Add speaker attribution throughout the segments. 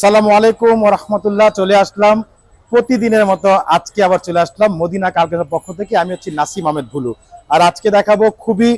Speaker 1: সালামু আলাইকুম ওয়া রাহমাতুল্লাহ। চলে আসলাম প্রতিদিনের মতো, আজকে আবার চলে আসলাম মদিনা কারখানার পক্ষ থেকে। আমি হচ্ছি নাসিম আহমেদ ভুলু। আর আজকে দেখাবো খুবই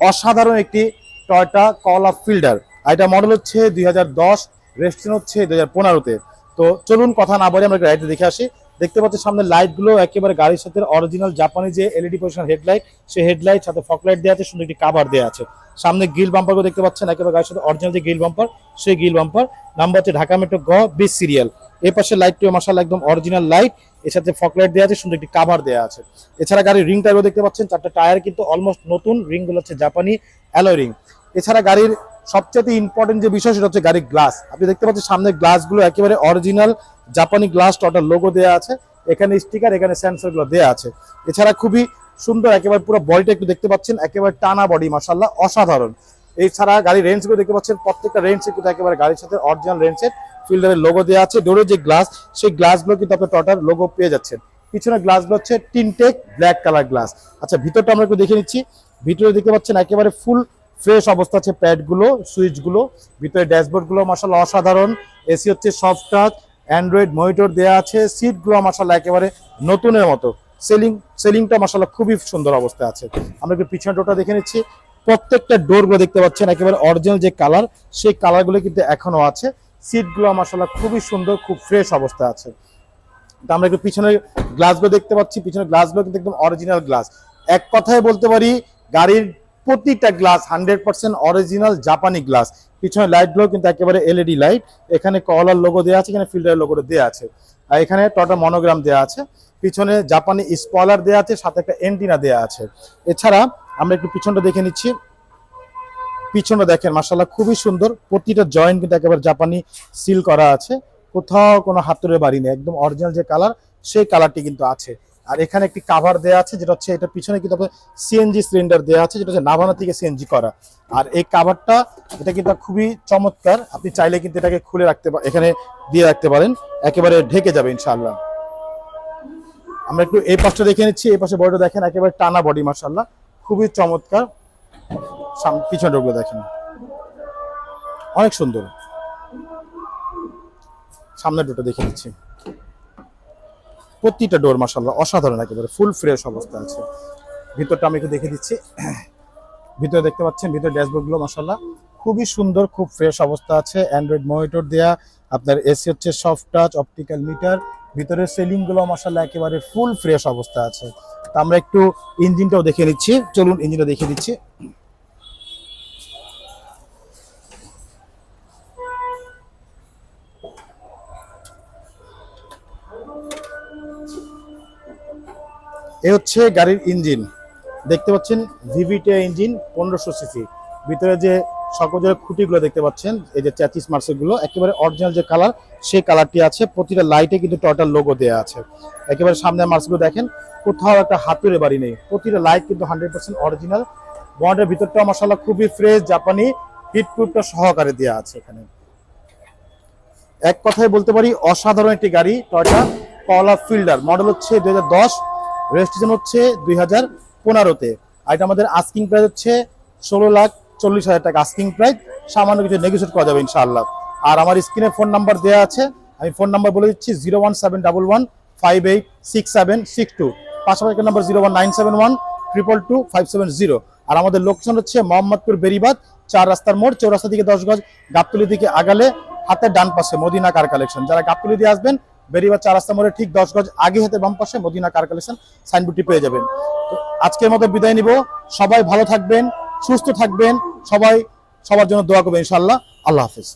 Speaker 1: অসাধারণ একটি টয়োটা করলা ফিল্ডার। এটা মডেল হচ্ছে 2010, রেজিস্ট্রেশন হচ্ছে 2015-তে। তো চলুন কথা না বলে আমরা গাড়িতে দেখে আসি। দেখতে পাচ্ছি সামনে লাইটগুলো একেবারে গাড়ির সাথে অরিজিনাল জাপানি যে এলইডি পজিশন হেডলাইট, সেই হেডলাইট সাথে ফকলাইট দেওয়া আছে, সুন্দর একটি কাভার দেওয়া আছে। সামনে গ্রিল বাম্পারগুলো দেখতে পাচ্ছেন একেবারে গাড়ির সাথে অরিজিনাল যে গ্রিল বাম্পার, সেই গ্রিল বাম্পার। নাম্বার হচ্ছে ঢাকা মেট্রো গ 20 সিরিয়াল। এই পাশে লাইটটিও মাশাআল্লাহ একদম অরিজিনাল লাইট, এর সাথে ফকলাইট দেওয়া আছে, সুন্দর একটি কাভার দেওয়া আছে। এছাড়া গাড়ির রিং টায়ারও দেখতে পাচ্ছেন, চারটা টায়ার কিন্তু অলমোস্ট নতুন, রিংগুলো হচ্ছে জাপানি অ্যালয় রিং। এছাড়া গাড়ির সবচেয়ে ইম্পর্টেন্ট যে বিষয় সেটা হচ্ছে গাড়ির গ্লাস। আপনি দেখতে পাচ্ছেন সামনের গ্লাসগুলো একেবারে অরিজিনাল জাপানি গ্লাস, টোটাল লোগো দেওয়া আছে, এখানে স্টিকার, এখানে সেন্সরগুলো দেওয়া আছে। এছাড়া খুবই সুন্দর একেবারে পুরো বডিটা একটু দেখতে পাচ্ছেন, একেবারে টানা বডি, মাশাআল্লাহ অসাধারণ। এছাড়া গাড়ির রেঞ্জগুলো দেখতে পাচ্ছেন, প্রত্যেকটা রেঞ্জ কিন্তু একেবারে গাড়ির সাথে অরিজিনাল রেঞ্জের ফিল্ডারের লোগো দেওয়া আছে। ডোরের যে গ্লাস, সেই গ্লাসগুলো কিন্তু আপনি টোটাল লোগো পেয়ে যাচ্ছেন। পিছনে গ্লাসগুলো হচ্ছে টিনটেক ব্ল্যাক কালার গ্লাস। আচ্ছা, ভিতরটা আমরা একটু দেখে নিচ্ছি। ভিতরে দেখতে পাচ্ছেন একেবারে ফুল ফ্রেশ অবস্থা আছে, প্যাডগুলো, সুইচগুলো, ভিতরে ড্যাশবোর্ডগুলো মাশাআল্লাহ অসাধারণ। এসি হচ্ছে সফট টাচ, অ্যান্ড্রয়েড মনিটর দেওয়া আছে, সিটগুলো মাশাআল্লাহ একেবারে নতুনের মতো। সেলিংটা মাশাআল্লাহ খুবই সুন্দর অবস্থায় আছে। আমরা একটু পিছনের ডোরটা দেখে নিচ্ছি। প্রত্যেকটা ডোরগুলো দেখতে পাচ্ছেন একেবারে অরিজিনাল যে কালার, সেই কালারগুলো কিন্তু এখনো আছে। সিটগুলো মাশাআল্লাহ খুবই সুন্দর, খুব ফ্রেশ অবস্থায় আছে। তো আমরা একটু পিছনের গ্লাসগুলো দেখতে পাচ্ছি, পিছনের গ্লাসগুলো কিন্তু একদম অরিজিনাল গ্লাস। এক কথায় বলতে পারি গাড়ির প্রতিটা গ্লাস 100% অরিজিনাল জাপানি গ্লাস। পিছনের লাইটগুলো কিন্তু একেবারে এলইডি লাইট, এখানে কলার লোগো দেওয়া আছে, এখানে ফিল্টারের লোগো দেওয়া আছে, আর এখানে টয়োটা মনোগ্রাম দেওয়া আছে। পিছনে জাপানি স্পয়লার দেওয়া আছে, সাথে একটা এন্টিনা দেওয়া আছে। এছাড়া আমরা একটু পিছনটা দেখে নিচ্ছি। পিছনটা দেখেন মাশাআল্লাহ খুবই সুন্দর, প্রতিটা জয়েন্ট কিন্তু একেবারে জাপানি সিল করা আছে, কোথাও কোনো হাতুড়ে বাড়ি নেই, একদম অরিজিনাল যে কালার সেই কালারটি কিন্তু আছে। আর এখানে একটি কাভার দেওয়া আছে, যেটা হচ্ছে এটা পিছনে কিন্তু আপনার সিএনজি সিলিন্ডার দেওয়া আছে, যেটা হচ্ছে নাভানা থেকে সিএনজি করা। আর এই কাভারটা এটা কিন্তু খুবই চমৎকার, আপনি চাইলে কিন্তু এটাকে খুলে রাখতে পারেন, এখানে দিয়ে রাখতে পারেন, একেবারে ঢেকে যাবে ইনশাআল্লাহ। আমরা একটু এই পাশটা দেখে নিচ্ছি। এই পাশে বডিটা দেখেন একেবারে টানা বডি, মাশাআল্লাহ খুবই চমৎকার। পিছনে ওগুলো দেখেন অনেক সুন্দর। সামনের ডোরটা দেখে নিচ্ছি। প্রতিটা ডোর মাশাআল্লাহ অসাধারণ, একেবারে ফুল ফ্রেশ অবস্থা আছে। ভিতরটা আমি একটু দেখে দিচ্ছি। ভিতরে দেখতে পাচ্ছেন, ভিতরে ড্যাশবোর্ডগুলো মাশাআল্লাহ খুবই সুন্দর, খুব ফ্রেশ অবস্থা আছে। অ্যান্ড্রয়েড মনিটর দেয়া, আপনার এসি হচ্ছে সফট টাচ, অপটিক্যাল মিটার, ভিতরের সেলিংগুলো মাশাআল্লাহ একেবারে ফুল ফ্রেশ অবস্থা আছে। তো আমরা একটু ইঞ্জিনটাও দেখে নিচ্ছি, চলুন ইঞ্জিনটা দেখে দিচ্ছি। এ হচ্ছে গাড়ির ইঞ্জিন, দেখতে পাচ্ছেন ভিভিটিআই ইঞ্জিন, 1500 সিসি। ভিতরে যে সকলের খুঁটিগুলো দেখতে পাচ্ছেন, এই যে চ্যাচিস মার্সেলগুলো একেবারে অরিজিনাল যে কালার, সেই কালারটি আছে। প্রতিটা লাইটে কিন্তু টয়োটার লোগো দেওয়া আছে। একেবারে সামনে মার্সেলগুলো দেখেন, কোথাও একটা হাতুড়ে বাড়ি নেই, প্রতিটা লাইট কিন্তু 100% অরিজিনাল। বডির ভিতরটা মাশাআল্লাহ খুবই ফ্রেশ, জাপানি হিটপ্রুফটা সহকারে দেওয়া আছে এখানে। এক কথায় বলতে পারি অসাধারণ একটি গাড়ি, টয়োটা করলা ফিল্ডার। মডেল হচ্ছে 2010, রেজিস্ট্রেশন হচ্ছে 2015-তে। আর এটা আমাদের আস্কিং প্রাইস হচ্ছে 16,40,000 টাকা আস্কিং প্রাইস। সামান্য কিছু নেগোশিয়েট করা যাবে ইনশাআল্লাহ। আর আমার স্ক্রিনে ফোন নাম্বার দেওয়া আছে, আমি ফোন নাম্বার বলে দিচ্ছি 01711586762। পাশাপাশি নাম্বার 01971222570। আর আমাদের লোকেশন হচ্ছে মোহাম্মদপুর বেরিবাদ 4 রাস্তার মোড়, চৌরাস্তা থেকে 10 গজ, গাবতলী দিকে আগালে হাতের ডান পাশে মদিনা কার কালেকশন। যারা গাবতলী দিয়ে আসবেন, বেরিবাদ 4 রাস্তা মোড়ে ঠিক 10 গজ আগে হাতে বাম পাশে মদিনা কার কালেকশন সাইনবোর্ডটি পেয়ে যাবেন। তো আজকের মতো বিদায় নিব। সবাই ভালো থাকবেন, সুস্থ থাকবেন, সবাই সবার জন্য দোয়া করবেন ইনশাআল্লাহ। আল্লাহ হাফেজ।